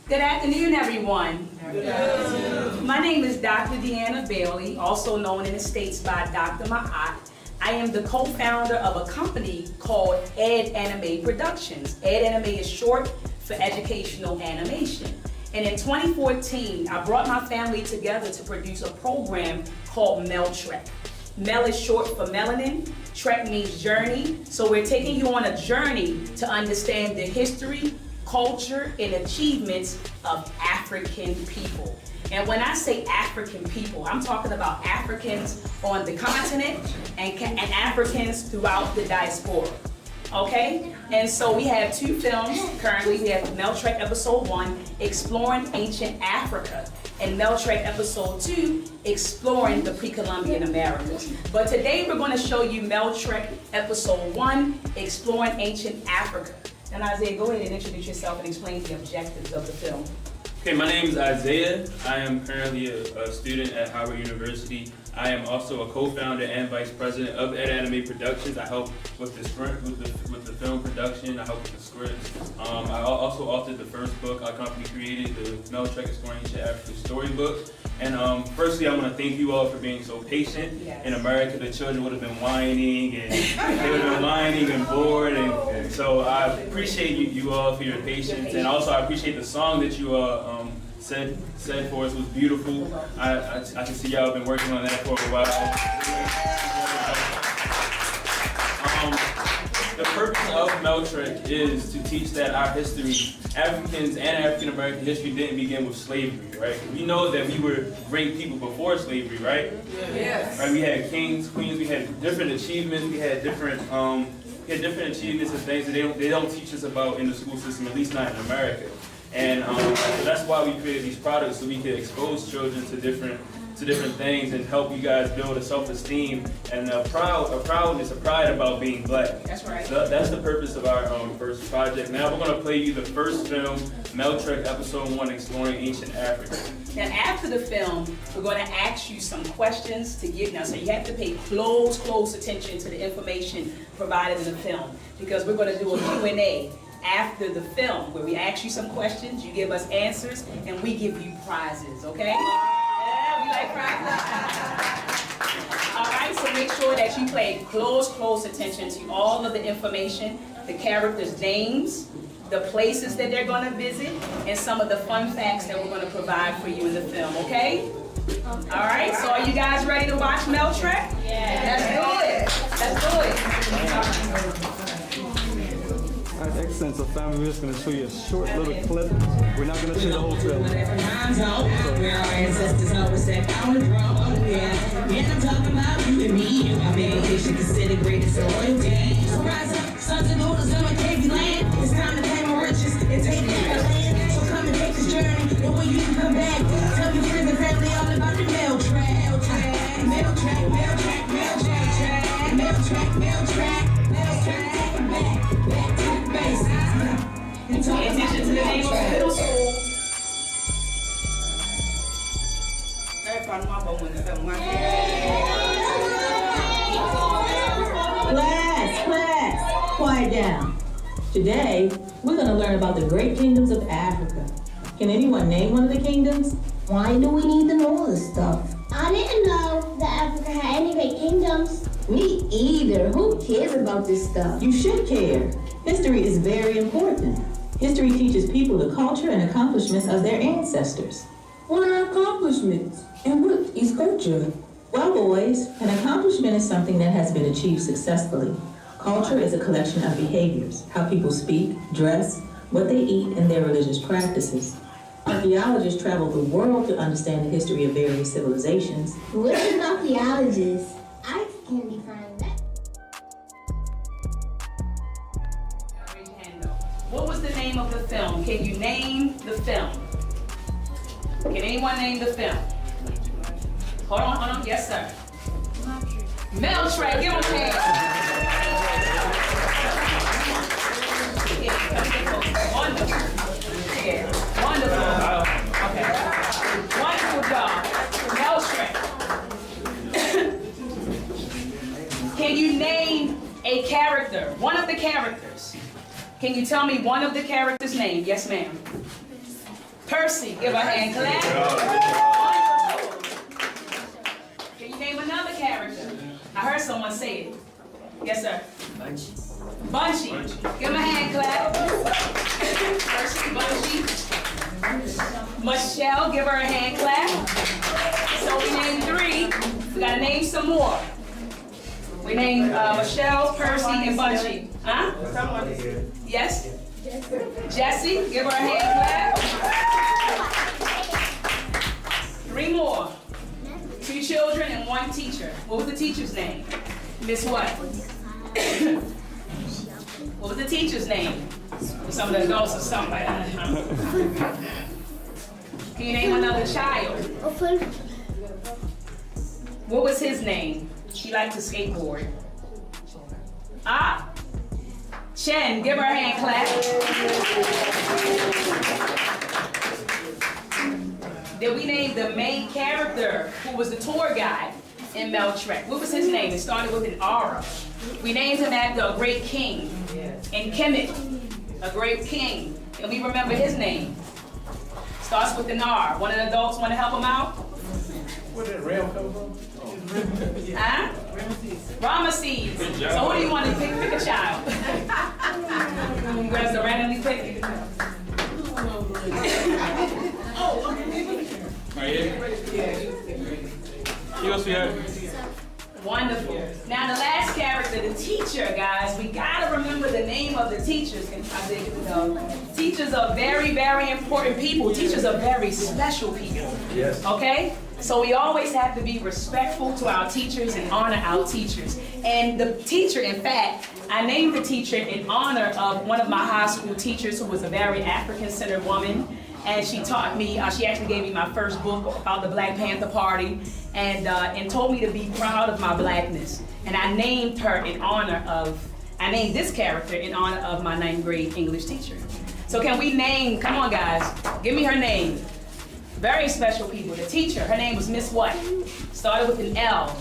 Good afternoon, everyone. Good afternoon. My name is Dr. Deanna Bailey, also known in the States by Dr. Ma'at. I am the co-founder of a company called Ed Anime Productions. Ed Anime is short for educational animation. And in 2014, I brought my family together to produce a program called Meltrek. Mel is short for melanin, Trek means journey. So we're taking you on a journey to understand the history, culture, and achievements of African people. And when I say African people, I'm talking about Africans on the continent and Africans throughout the diaspora. Okay? And so we have two films currently. We have Meltrek Episode 1, Exploring Ancient Africa, and Meltrek Episode 2, Exploring the Pre-Columbian Americas. But today we're going to show you Meltrek Episode 1, Exploring Ancient Africa. And Isaiah, go ahead and introduce yourself and explain the objectives of the film. Okay, my name is Isaiah. I am currently a student at Howard University. I am also a co-founder and vice president of Ed Anime Productions. I help with the script, with the film production. I help with the scripts. I also authored the first book our company created, the Meltrek Exploring Ancient Africa storybook. And firstly, I want to thank you all for being so patient. Yes. In America, the children would have been whining and they would have been whining and bored. And so I appreciate you all for your patience. And also I appreciate the song that you said for us was beautiful. I can see y'all have been working on that for a while. The purpose of Meltrek is to teach that our history, Africans and African American history, didn't begin with slavery, right? We know that we were great people before slavery, right? Yes. Right, we had kings, queens, we had different achievements, we had different achievements and things that they don't teach us about in the school system, at least not in America. And so that's why we created these products, so we could expose children to different things and help you guys build a self-esteem and a pride about being black. That's right. So that's the purpose of our first project. Now we're going to play you the first film, Meltrek Episode 1, Exploring Ancient Africa. Now after the film, we're going to ask you some questions to get now. So you have to pay close attention to the information provided in the film, because we're going to do a Q&A after the film where we ask you some questions, you give us answers, and we give you prizes, okay? Yeah, we like prizes. All right, so make sure that you pay close attention to all of the information, the characters' names, the places that they're going to visit, and some of the fun facts that we're going to provide for you in the film, okay? All right, so are you guys ready to watch Meltrek? Yeah. Let's do it. All right, excellent. So family, we're just going to show you a short little clip. We're not going to show the whole film. Where our ancestors always said, I'm from, yeah. I'm talking about you and me. My medication considered greatest royalty. So rise up, sons and daughters of my KB land. It's time to pay my riches and take back the land. So come and take this journey, the way you can come back. Tell your friends and family all about the Meltrek. Meltrek, Meltrek, Meltrek, Meltrek, Meltrek, Meltrek, back to the basics. Pay attention to the name of the middle school. Class, quiet down. Today, we're going to learn about the great kingdoms of Africa. Can anyone name one of the kingdoms? Why do we need to know all this stuff? I didn't know that Africa had any great kingdoms. Me either. Who cares about this stuff? You should care. History is very important. History teaches people the culture and accomplishments of their ancestors. What are accomplishments? And what is culture? Well, boys, an accomplishment is something that has been achieved successfully. Culture is a collection of behaviors, how people speak, dress, what they eat, and their religious practices. Archaeologists travel the world to understand the history of various civilizations. What is an archaeologist? I can define that. Raise your hand up. What was the name of the film? Can you name the film? Can anyone name the film? Hold on. Yes, sir. Meltrek, give him a hand. Wonderful. Yeah, wonderful. Okay. Wonderful job. Meltrek. Can you name a character? One of the characters. Can you tell me one of the characters' name? Yes, ma'am. Percy, give her a hand clap. Wonderful. Can you name another character? I heard someone say it. Yes, sir. Bunchy. Give him a hand clap. Percy, Bunchy. Michelle, give her a hand clap. So we named 3. We gotta name some more. We named Michelle, Percy, and Bunchy. Huh? Yes? Jessie, give her a hand clap. 3 more. 2 children and 1 teacher. What was the teacher's name? Miss what? What was the teacher's name? Some of the adults or something like that. Can you name another child? What was his name? He liked to skateboard. Ah! Chen, give her a hand clap. Then we named the main character, who was the tour guide in Meltrek. What was his name? It started with an R. We named him after a great king in Kemet, a great king. And we remember his name. Starts with an R. One of the adults want to help him out? Where did Ram come from? Huh? Ramesses. So who do you want to pick? Pick a child. You guys to randomly pick? Right here. You go, sweetheart. Wonderful. Now the last character, the teacher, guys. We gotta remember the name of the teachers. Teachers are very, very important people. Teachers are very special people. Yes. Okay? So we always have to be respectful to our teachers and honor our teachers. And the teacher, in fact, I named the teacher in honor of one of my high school teachers who was a very African-centered woman. And she taught me, she actually gave me my first book about the Black Panther Party and told me to be proud of my blackness. And I named her in honor of, I named this character in honor of my 9th grade English teacher. So can we name, come on guys, give me her name. Very special people. The teacher, her name was Miss what? Started with an L.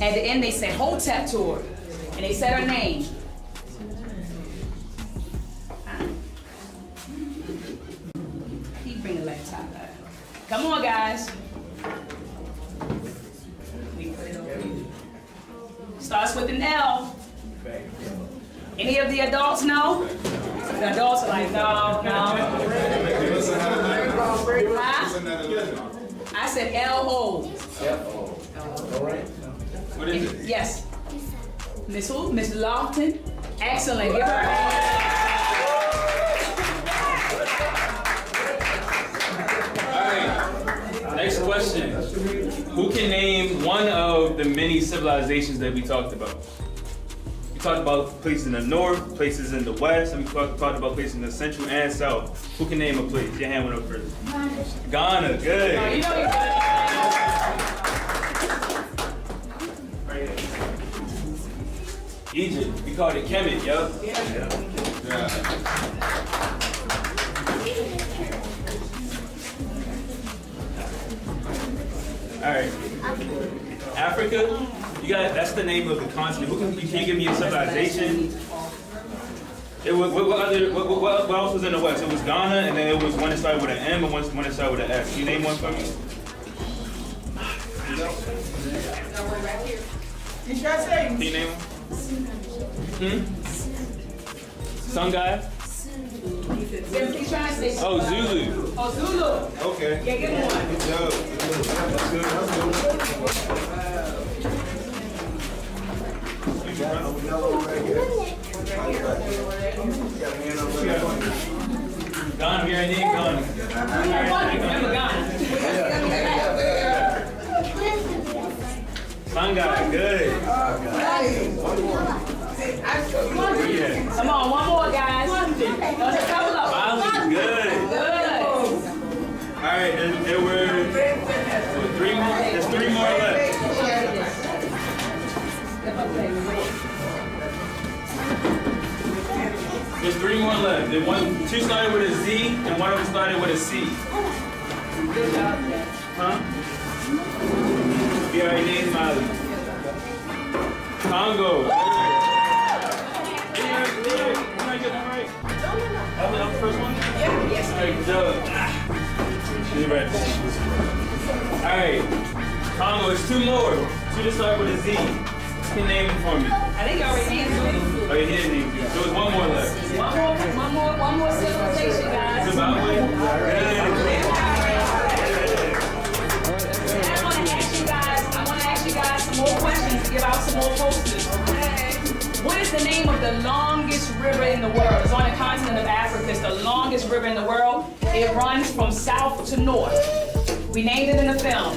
At the end they said Hotep to her. And they said her name. Keep bringing the laptop back. Come on guys. We put it over here. Starts with an L. Any of the adults know? The adults are like, no. Huh? I said L-O. All right. What is it? Yes. Miss who? Miss Lofton. Excellent. Give her a hand. All right. Next question. Who can name one of the many civilizations that we talked about? We talked about places in the north, places in the west, and we talked about places in the central and south. Who can name a place? Your hand went up first. Ghana. Good. Oh, you know you're good. Egypt. We called it Kemet, yup. Yeah. All right. Africa. You got. That's the name of the continent. You can't give me a civilization. It was what else was in the west? It was Ghana, and then it was one that started with an M and one that started with an S. Can you name one for me? Can you name one? Songhai? He's trying to say. Oh, Zulu. Oh, Zulu. Okay. Yeah, give him one. Good job. That's good. Ghana, we already named Ghana. Remember Ghana. Songhai, good. Yeah. Come on, one more, guys. There's a couple of them. Mali, good. Good. All right, there were 3 more. There's 3 more left. There's 3 more left. The 2 started with a Z, and one of them started with a C. Good job. Huh? We already named Mali. Congo. Did I get that right? That was the first one? Yeah, yes. All right, good job. ready. All right, Congo, it's two more. Two to start with a Z. You can name them for me. I think you already answered it. Oh, you did name them. There was one more left. One more civilization, guys. Zimbabwe? I want to ask you guys some more questions to give out some more posters. What is the name of the longest river in the world? It's on the continent of Africa. It's the longest river in the world. It runs from south to north. We named it in the film.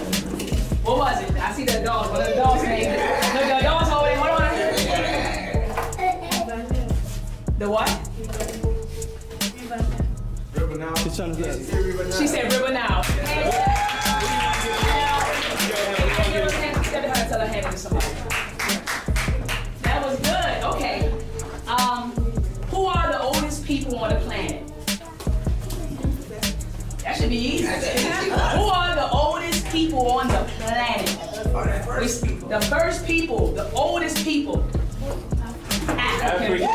What was it? I see the dogs. What are the dogs named it? The dogs over there. Hold on. The what? She's trying to get. She said River Now. Tell her hand to somebody. That was good. Okay. Who are the oldest people on the planet? That should be easy. Who are the oldest people on the planet? The first people, the oldest people. African.